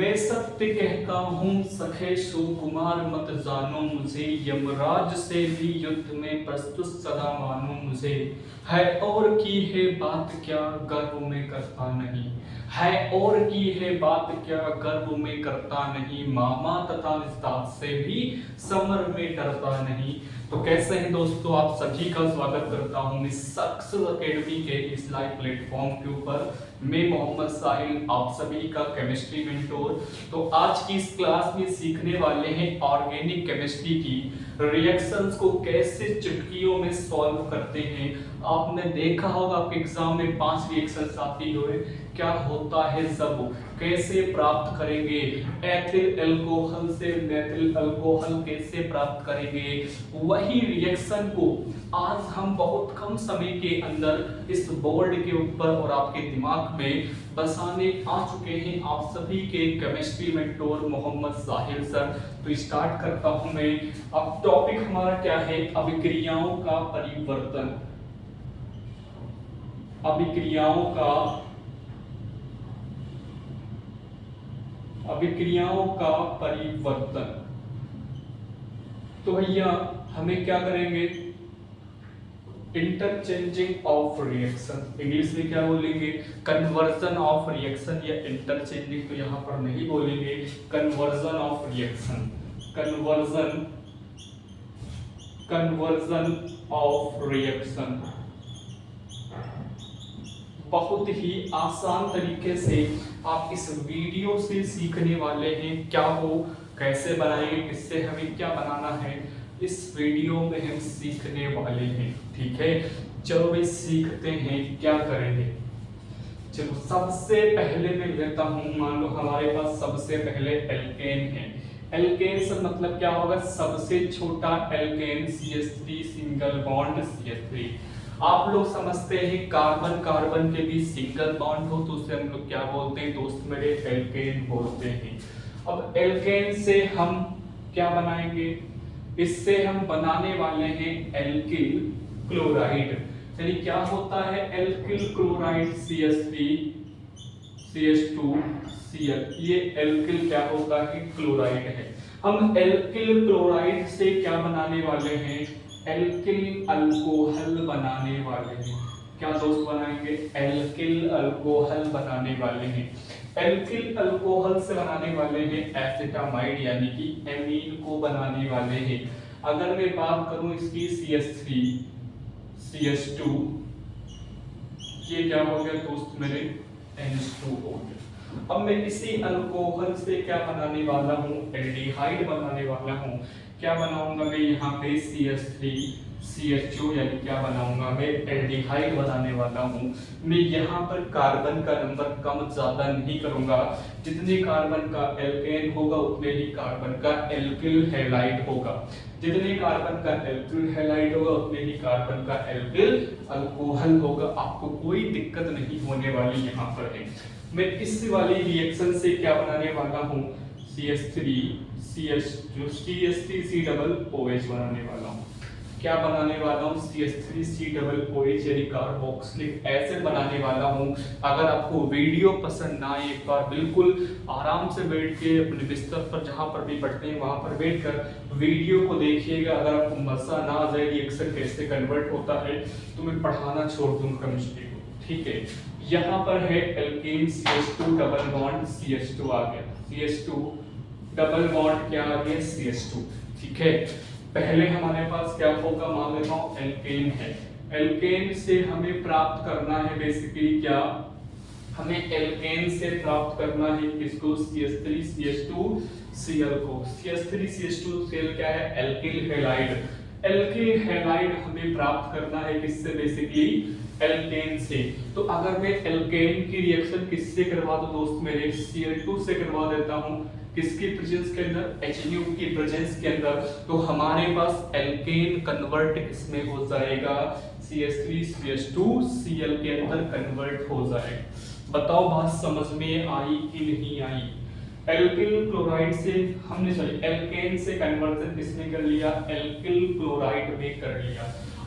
मैं सत्य कहता हूँ सखे सुकुमार मत जानो मुझे, यमराज से भी युद्ध में प्रस्तुत सदा मानो मुझे। है और की है बात क्या गर्व में करता नहीं, है और की है बात क्या गर्व में करता नहीं, मामा तथा विस्तार से भी समर में डरता नहीं। तो कैसे हैं दोस्तों, आप सभी का स्वागत करता हूं इस सक्सेस एकेडमी के इस लाइव प्लेटफॉर्म के ऊपर। मैं मोहम्मद साहिल, आप सभी का केमिस्ट्री मेंटोर। तो आज की इस क्लास में सीखने वाले हैं ऑर्गेनिक केमिस्ट्री की रिएक्शंस को कैसे चुटकियों में सॉल्व करते हैं। आपने देखा होगा आपके एग्जाम में 5 रिएक्शंस आती हुए, क्या होता है सब, कैसे प्राप्त करेंगे, एथिल अल्कोहल से मेथिल अल्कोहल कैसे प्राप्त करेंगे, वही रिएक्शन को आज हम बहुत कम समय के अंदर इस बोर्ड के ऊपर और आपके दिमाग में बसाने आ चुके हैं आप सभी के केमिस्ट्री मेंटोर मोहम्मद साहिल सर। तो स्टार्ट करता हूं मैं। अब टॉपिक हमारा क्या है, अभिक्रियाओं का परिवर्तन। अभिक्रियाओं का परिवर्तन। तो भैया हमें क्या करेंगे, इंटरचेंजिंग ऑफ रिएक्शन, इंग्लिश में क्या बोलेंगे, कन्वर्जन ऑफ रिएक्शन या इंटरचेंजिंग, तो यहाँ पर नहीं बोलेंगे, conversion of reaction, conversion of reaction. बहुत ही आसान तरीके से आप इस वीडियो से सीखने वाले हैं, क्या वो कैसे बनाएंगे, किससे हमें क्या बनाना है, इस वीडियो में हम सीखने वाले हैं। ठीक है, चलो भाई सीखते हैं, क्या करेंगे। चलो सबसे पहले मैं लेता हूं, मान लो हमारे पास सबसे पहले एल्केन है। एल्केन से मतलब क्या होगा, सबसे छोटा alkene CH3 single bond CH3। आप लोग समझते हैं कार्बन कार्बन के बीच सिंगल बॉन्ड हो तो उसे हम लोग क्या बोलते हैं दोस्त मेरे, एल्केन बोलते हैं। अब एल्केन से हम क्या बनाएंगे, इससे हम बनाने वाले हैं एल्किल क्लोराइड। यानी क्या होता है, alkyl chloride CH3 CH2 Cl, ये एल्किल क्या होता है, क्लोराइड है। हम एल्किल क्लोराइड से क्या बनाने वाले हैं, एल्किल अल्कोहल बनाने वाले हैं। क्या दोस्त बनाएंगे, एल्किल अल्कोहल बनाने वाले हैं। एल्किल अल्कोहल से बनाने वाले हैं एसिटामाइड यानी कि एमीन को बनाने वाले हैं। अगर मैं बात करूं इसकी CH3 CH2, ये क्या हो गया दोस्त मेरे, NH2 हो गया। अब मैं इसी अल्कोहल से क्या बनाने वाला हूं, एल्डिहाइड बनाने वाला हूं। क्या बनाऊंगा मैं यहाँ पे CH3 CH2 यानी क्या बनाऊंगा मैं, एल्डिहाइड बनाने वाला हूँ। मैं यहाँ पर कार्बन का नंबर कम ज्यादा नहीं करूंगा, जितने कार्बन का एल्केन होगा उतने ही कार्बन का एल्किल हैलाइड होगा, जितने कार्बन का एल्किल हैलाइड होगा उतने ही कार्बन का एल्किल अल्कोहल होगा। आपको कोई दिक्कत नहीं होने वाली यहाँ पर है। मैं इस वाली रिएक्शन से क्या बनाने वाला हूँ, CH3 CH3 COOH बनाने वाला हूँ। क्या बनाने वाला हूँ, CH3 COOH यानी कार्बोक्सिलिक एसिड बनाने वाला हूँ। अगर आपको वीडियो पसंद ना आए, एक बार बिल्कुल आराम से बैठ के अपने बिस्तर पर जहाँ पर भी पढ़ते हैं वहां पर बैठकर वीडियो को देखिएगा। अगर आपको मजा ना आ जाए रिएक्शन कैसे कन्वर्ट होता है तो मैं पढ़ाना छोड़ दूंगा केमिस्ट्री को। ठीक है, यहाँ पर है alkene CH2 double bond CH2 आ गया, CH2 डबल बॉन्ड क्या आ गया, CH2। ठीक है, पहले हमारे पास क्या होगा, मान लेता हूं एल्केन है। एल्केन से हमें प्राप्त करना है बेसिकली क्या, हमें एल्केन से प्राप्त करना है किसको, CH3 CH2 Cl को। CH3 CH2 Cl क्या है, एल्किल हैलाइड। एल्किल हैलाइड हमें प्राप्त करना है किससे, बेसिकली एल्केन से। तो अगर मैं एल्केन की रिएक्शन किससे करवा दूं दोस्त मेरे, Cl2 से करवा देता हूं, किसकी प्रेजेंस के अंदर, HNO की प्रेजेंस के अंदर, तो हमारे पास एल्केन कन्वर्ट किसमें हो जाएगा, CH3 CH2 Cl के अंदर कन्वर्ट हो जाएगा। बताओ बात समझ में आई कि नहीं आई। एल्किल क्लोराइड से हमने एल्केन से कन्वर्जन किसमें कर लिया, एल्किल क्लोराइड में कर लिया।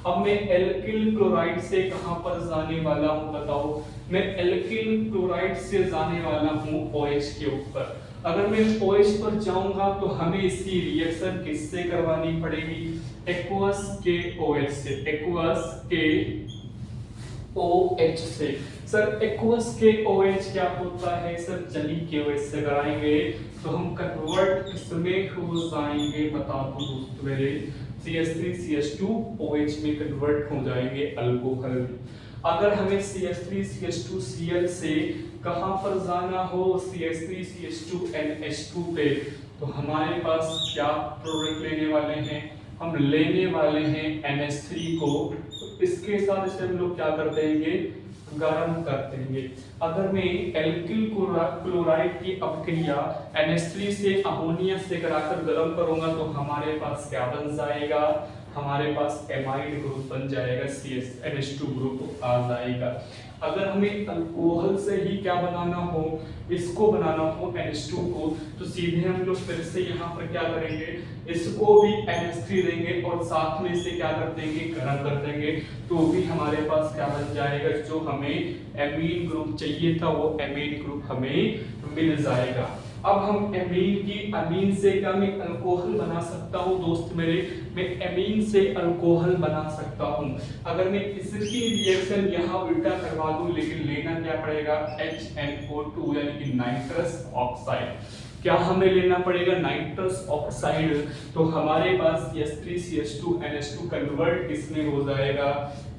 अब मैं एल्किल क्लोराइड से कहां पर जाने वाला हूं, बताओ। मैं एल्किल क्लोराइड से जाने वाला हूं OH के ऊपर। अगर मैं OH पर जाऊंगा तो हमें इसकी रिएक्शन किससे करवानी पड़ेगी, एक्वस के OH से, एक्वस के OH से। सर एक्वस के OH क्या होता है सर, जली के OH से कराएंगे तो हम कन्वर्ट किसमें हो जाएंगे बता दो दोस्त मेरे, CH3CH2OH में कन्वर्ट हो जाएंगे अल्कोहल। अगर हमें CH3CH2Cl से कहां पर जाना हो, CH3CH2NH2 पे, तो हमारे पास क्या प्रोडक्ट लेने वाले हैं, हम लेने वाले हैं NH3 को। तो इसके साथ इसे हम लोग क्या कर देंगे, गर्म कर देंगे। अगर मैं एल्किल क्लोराइड की अपक्रिया NH3 से अमोनिया से कराकर गर्म करूंगा तो हमारे पास क्या बन जाएगा, हमारे पास एमाइड ग्रुप बन जाएगा, NH2 ग्रुप आ जाएगा। अगर हमें अल्कोहल से ही क्या बनाना हो, इसको बनाना हो NH2 को, तो सीधे हम लोग फिर से यहाँ पर क्या करेंगे, इसको भी NH3 देंगे और साथ में इसे क्या कर देंगे, गर्म कर देंगे, तो भी हमारे पास क्या बन जाएगा, जो हमें एमीन ग्रुप चाहिए था वो एमीन ग्रुप हमें मिल जाएगा। अब हम एमीन की, अमीन से क्या मैं अल्कोहल बना सकता हूँ दोस्त मेरे, मैं एमीन से अल्कोहल बना सकता हूँ। अगर मैं इसकी रिएक्शन यहाँ उल्टा करवा दूं, लेकिन लेना क्या पड़ेगा, HNO2 यानी कि नाइट्रस ऑक्साइड। क्या हमें लेना पड़ेगा, नाइट्रस ऑक्साइड। तो हमारे पास CH3CH2NH2 कन्वर्ट किसमें हो जाएगा,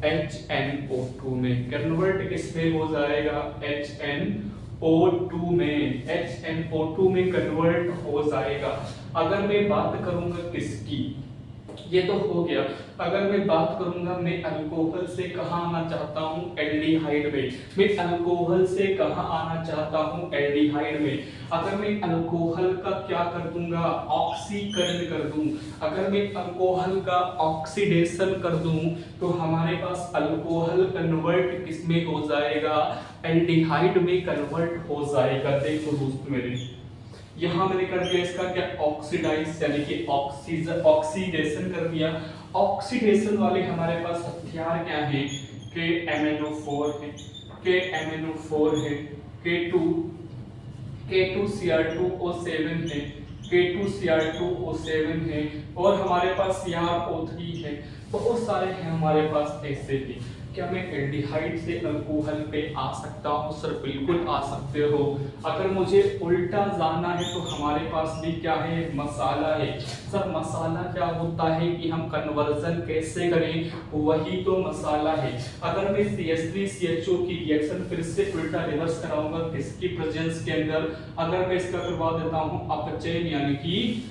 HNO2 में। कन्वर्ट किसमें हो जाएगा, HNO2 में, HNO2 में कन्वर्ट हो जाएगा। अगर मैं बात करूंगा किसकी, ये तो हो गया। अगर मैं बात करूंगा मैं अल्कोहल से कहां आना चाहता हूं, एल्डिहाइड में। मैं अल्कोहल से कहां आना चाहता हूं, एल्डिहाइड में। अगर मैं अल्कोहल का क्या कर दूंगा, ऑक्सीकरण कर दूं। अगर मैं अल्कोहल का ऑक्सीडेशन कर दूं तो हमारे पास अल्कोहल कन्वर्ट किसमें हो जाएगा, एल्डिहाइड में कन्वर्ट हो जाएगा। देखो दोस्त मेरे, यहां मैंने कर दिया इसका क्या, ऑक्सीडाइज यानी कि ऑक्सीडेशन कर दिया। ऑक्सीडेशन वाले हमारे पास हथियार क्या है, KMnO4 है, KMnO4 है, K2Cr2O7 है, K2Cr2O7 है, और हमारे पास CrO3 है। बहुत सारे हैं हमारे पास ऐसे भी। क्या मैं एल्डिहाइड से अल्कोहल पे आ सकता हूँ, सर बिल्कुल आ सकते हो। अगर मुझे उल्टा जाना है तो हमारे पास भी क्या है, मसाला है। सर मसाला क्या होता है कि हम कन्वर्जन कैसे करें, वही तो मसाला है। अगर मैं CH3CHO की रिएक्शन फिर से उल्टा रिवर्स कराऊंगा किसकी प्रेजेंस के अंदर, अगर मैं इसका करवा देता हूँ अपचयन यानी कि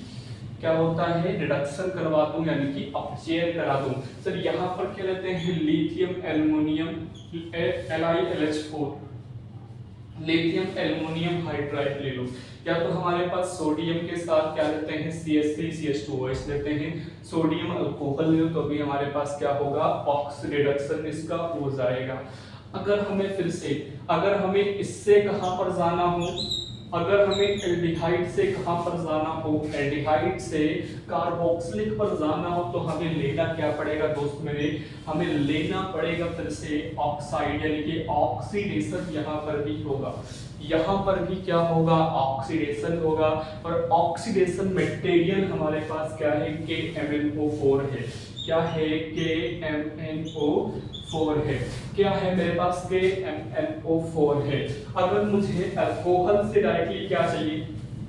क्या होता है, रिडक्शन करवा दूं यानी कि अपचयन करा दूं। सर यहाँ पर क्या लेते हैं, lithium aluminium LiLH4, lithium aluminium hydride ले लो, या तो हमारे पास सोडियम के साथ क्या लेते हैं, CH3CH2OH लेते हैं। सोडियम अल्कोहल ले लो तो भी हमारे पास क्या होगा, ऑक्सीडेशन इसका हो जाएगा। अगर हमें फिर से, अगर हमें इससे कहां पर जाना हो, अगर हमें एल्डिहाइड से कहां पर जाना हो, एल्डिहाइड से कार्बोक्सिलिक पर जाना हो, तो हमें लेना क्या पड़ेगा दोस्त मेरे, हमें लेना पड़ेगा फिर से ऑक्साइड यानी कि ऑक्सीडेशन यहाँ पर भी होगा। यहाँ पर भी क्या होगा, ऑक्सीडेशन होगा। और ऑक्सीडेशन मटेरियल हमारे पास क्या है, KMnO4 है। क्या है, KMnO4 है। क्या है मेरे पास, KMnO4 है। अगर मुझे अल्कोहल से डायरेक्टली क्या चाहिए,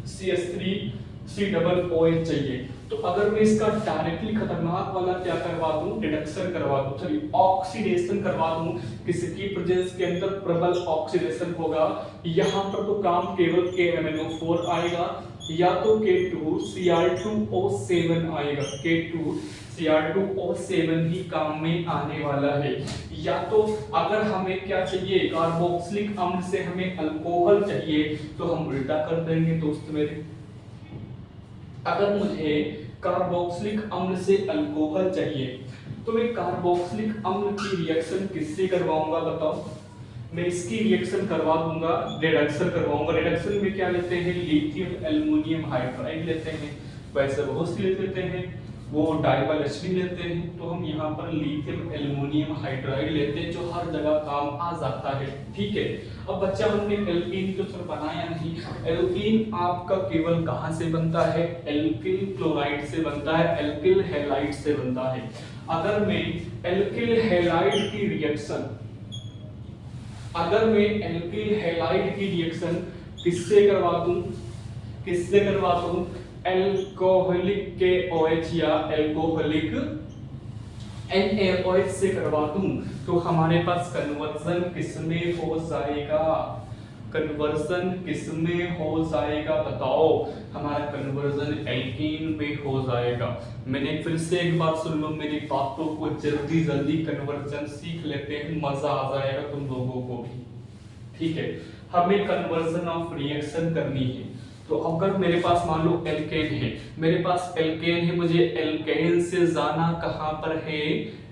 CH3COOH चाहिए, तो अगर मैं इसका डायरेक्टली खतरनाक वाला क्या करवा दूं, रिडक्शन करवा दूं, सॉरी ऑक्सीडेशन करवा दूं, किसकी प्रेजेंस के अंदर प्रबल ऑक्सीडेशन होगा, यहां पर तो काम केवल KMnO4 आएगा, या तो K2Cr2O7 आएगा, K2Cr2O7 ही काम में आने वाला है। या तो अगर हमें क्या चाहिए, कार्बोक्सिलिक अम्ल से हमें अल्कोहल चाहिए, तो हम उल्टा कर देंगे दोस्त मेरे। अगर मुझे कार्बोक्सिलिक अम्ल से अल्कोहल चाहिए तो मैं कार्बोक्सिलिक अम्ल की रिएक्शन किससे करवाऊंगा बताओ, मैं इसकी रिएक्शन करवा दूंगा, रिडक्शन करवाऊंगा। रिडक्शन में क्या लेते हैं, लिथियम एल्युमिनियम हाइड्राइड लेते हैं, वैसे बहुत सी लेते हैं, वो डाइवल एचबी लेते हैं, तो हम यहाँ पर लिथियम एल्युमिनियम हाइड्राइड लेते हैं जो हर जगह काम आ जाता है। ठीक है, अब बच्चा हमने एल्कीन तो सर बनाया नहीं। एल्कीन आपका केवल कहाँ से बनता है? एल्किल क्लोराइड से बनता है, एल्किल हैलाइड से बनता है। अगर मैं एल्किल हैलाइड की रिएक्शन किससे करवा दूं? एल्कोहलिक के OH या एल्कोहलिक NaOH से करवा दूं, तो हमारे पास कन्वर्जन किसमें हो जाएगा? बताओ, हमारा कन्वर्जन एल्कीन में हो जाएगा। मैंने फिर से एक बात सुन लो, मेरी बातों को जल्दी कन्वर्जन सीख लेते हैं, मजा आ जाएगा तुम लोगों को भी। ठीक है, हमें कन्वर्जन ऑफ रिएक्शन करनी है। तो अगर मेरे पास मान लो एल्केन है, मुझे एल्केन से जाना कहां पर है?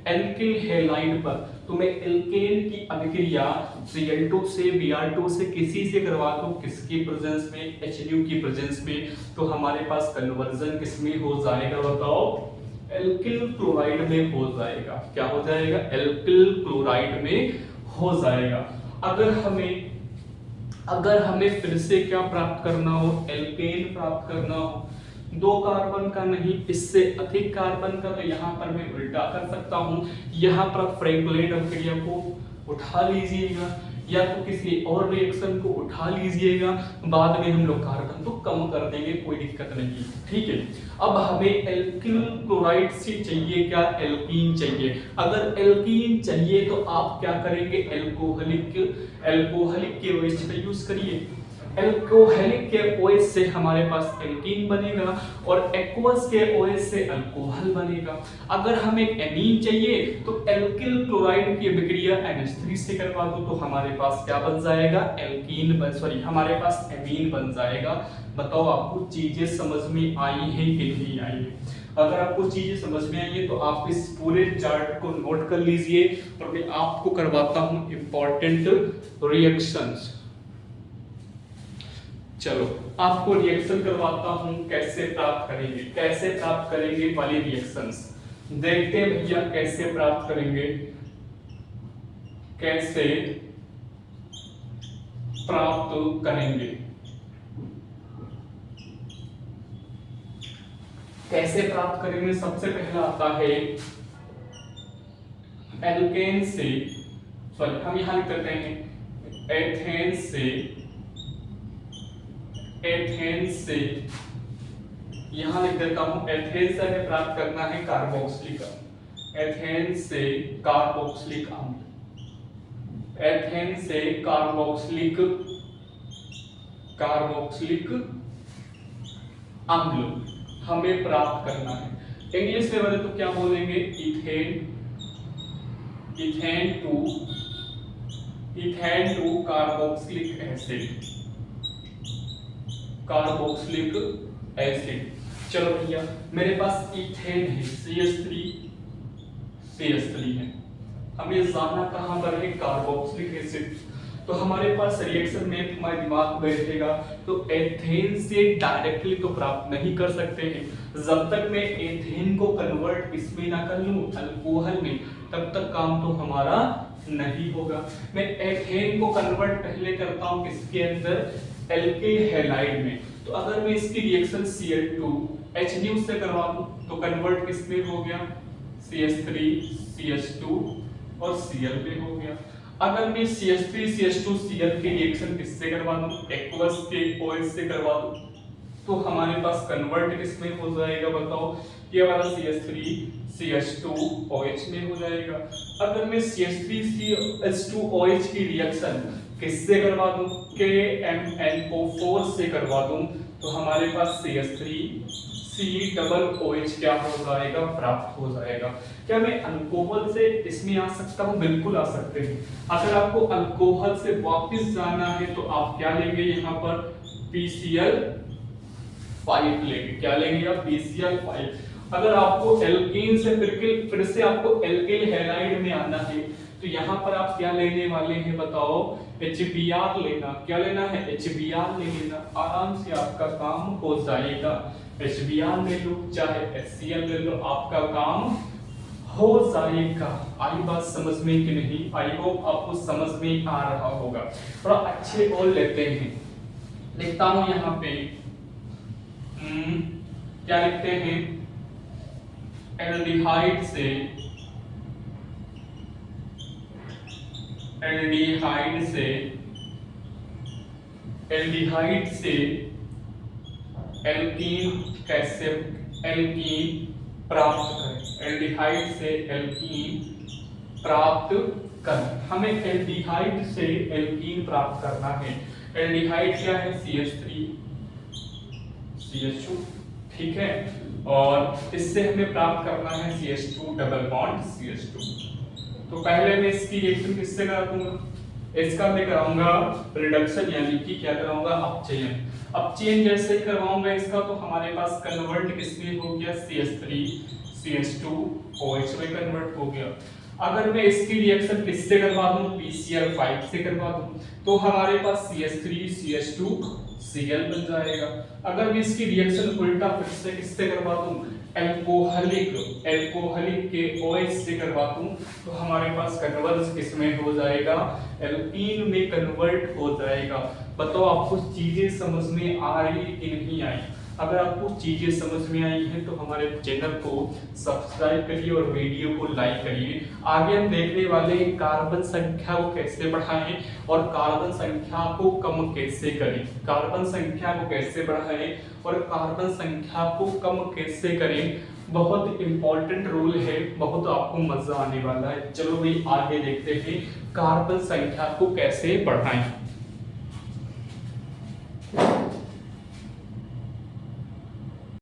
एल्किल हैलाइड पर। तो मैं एल्केन की अभिक्रिया Cl2 से Br2 से किसी से करवा दूं, किसकी प्रेजेंस में? HNO की प्रेजेंस में। तो हमारे पास कन्वर्जन किसमें हो जाएगा? बताओ, एल्किल क्लोराइड में हो जाएगा। क्या हो जाएगा? एल्किल क्लोराइड में हो जाएगा। अगर हमें फिर से क्या प्राप्त करना हो? एल्केन प्राप्त करना हो, 2 कार्बन का नहीं, इससे अधिक कार्बन का, तो यहाँ पर मैं उल्टा कर सकता हूँ। यहाँ पर फ्रैंकलिन अभिक्रिया को उठा लीजिएगा या तो किसी और रिएक्शन को उठा लीजिएगा, बाद में हम लोग कार्बन तो कम कर देंगे, कोई दिक्कत नहीं। ठीक है, अब हमें एल्किल क्लोराइड से चाहिए क्या? एल्कीन चाहिए। अगर एल्कीन चाहिए तो आप क्या करेंगे? एल्कोहलिक के OH का यूज करिए। एल्कोहलिक के OH से हमारे पास एल्कीन बनेगा और एक्वस के OH से अल्कोहल बनेगा। अगर हमें एमीन चाहिए तो एल्किल क्लोराइड की अभिक्रिया NH3 से करवा दो, तो हमारे पास क्या बन जाएगा? हमारे पास एमीन बन जाएगा। बताओ, आपको चीजें समझ में आई हैं कि नहीं आई है? अगर आपको चीजें समझ में आई है तो आप इस पूरे चार्ट को नोट कर लीजिए और मैं आपको करवाता हूं इंपॉर्टेंट रिएक्शंस। चलो, आपको रिएक्शन करवाता हूं, कैसे प्राप्त करेंगे वाली रिएक्शंस देखते हैं भैया। कैसे प्राप्त करेंगे सबसे पहला आता है एल्केन से, हम यहां लिख करते हैं एथेन से यहां लिख देता हूं। एथेन से हमें प्राप्त करना है कार्बोक्सिलिक अम्ल। एथेन से कार्बोक्सिलिक अम्ल हमें प्राप्त करना है। इंग्लिश में बोले तो क्या बोलेंगे? Ethane to carboxylic acid. चलो भैया, मेरे पास इथेन है, CH3 है, हमें जाना कहां पर है? Carboxylic acid. तो हमारे पास रिएक्शन में तुम्हारे दिमाग में बैठेगा, तो एथेन से डायरेक्टली तो प्राप्त नहीं कर सकते हैं। जब तक मैं एथेन को कन्वर्ट इसमें ना कर लूं, अल्कोहल में, तब तक काम तो हमारा नहीं होगा। मैं एथेन को कन्वर्ट पहले करता हूं किसके अंदर? एल्किल हैलाइड में। तो अगर मैं इसकी रिएक्शन Cl2 HNO से करवा दूं तो कन्वर्ट किसमें हो गया? CH3 CH2 और Cl पे हो गया। अगर मैं CH3 CH2 Cl की रिएक्शन किससे करवा दूं? एक्वस के OH से करवा दूं, तो हमारे पास कन्वर्ट किसमें हो जाएगा? बताओ, ये वाला CH3 CH2 OH में हो जाएगा। अगर मैं CH3 CH2 OH की रिएक्शन किससे करवा दूं? KMnO4 से करवा दूं, तो हमारे पास CH3 COOH क्या हो जाएगा? प्राप्त हो जाएगा। क्या मैं अल्कोहल से इसमें आ सकता हूं? बिल्कुल आ सकते हैं। अगर आपको अल्कोहल से वापस जाना है तो आप क्या लेंगे? यहाँ पर PCl5 लेंगे। क्या लेंगे आप? PCl5। अगर आपको एल्कीन से फिर से आपको एल्किल हैलाइड में आना है तो यहाँ पर आप क्या लेने वाले हैं बताओ, HBr लेना। क्या लेना है, HBr ले लेना, आराम से आपका काम हो जाएगा। HBr ले लो चाहे HCl ले लो, आपका काम हो जाएगा। आई बात समझ में कि नहीं, आई होप आपको समझ में आ रहा होगा। थोड़ा अच्छे और लेते हैं, लिखता हूं यहाँ पे क्या लिखते हैं, एल्डिहाइड से एल्कीन कैसे एल्कीन प्राप्त करें, एल्डिहाइड से एल्कीन प्राप्त करें। हमें एल्डिहाइड से एल्कीन प्राप्त करना है। एल्डिहाइड क्या है, CH3 CH2, ठीक है, और इससे हमें प्राप्त करना है CH2 डबल बॉन्ड CH2। तो पहले मैं इसकी रिएक्शन किससे कराऊंगा, इसका मैं कराऊंगा रिडक्शन, यानी कि क्या कराऊंगा, अपचयन। अपचयन जैसे ही करवाऊंगा इसका, तो हमारे पास कन्वर्ट किसमें हो गया, CH3 CH2 OH में कन्वर्ट हो गया। अगर मैं इसकी रिएक्शन किससे करवा दूं, PCl5 से करवा दूं, तो हमारे पास CH3 CH2 Cl बन जाएगा। अगर मैं इसकी रिएक्शन उल्टा फिर से किससे करवा दूं, एल्कोहलिक के OH से करवा दूं, तो हमारे पास कन्वर्स किसमें हो जाएगा, एल्कीन में कन्वर्ट हो जाएगा। बताओ आपको चीजें समझ में आ रही कि नहीं आई। अगर आपको चीजें समझ में आई हैं तो हमारे चैनल को सब्सक्राइब करिए और वीडियो को लाइक करिए। आगे हम देखने वाले हैं कार्बन संख्या को कैसे बढ़ाएं और कार्बन संख्या को कम कैसे करें, कार्बन संख्या को कैसे बढ़ाएं और कार्बन संख्या को कम कैसे करें। बहुत इंपॉर्टेंट रूल है, बहुत आपको मजा आने वाला है। चलो भाई आगे देखते हैं कार्बन संख्या को कैसे बढ़ाएं।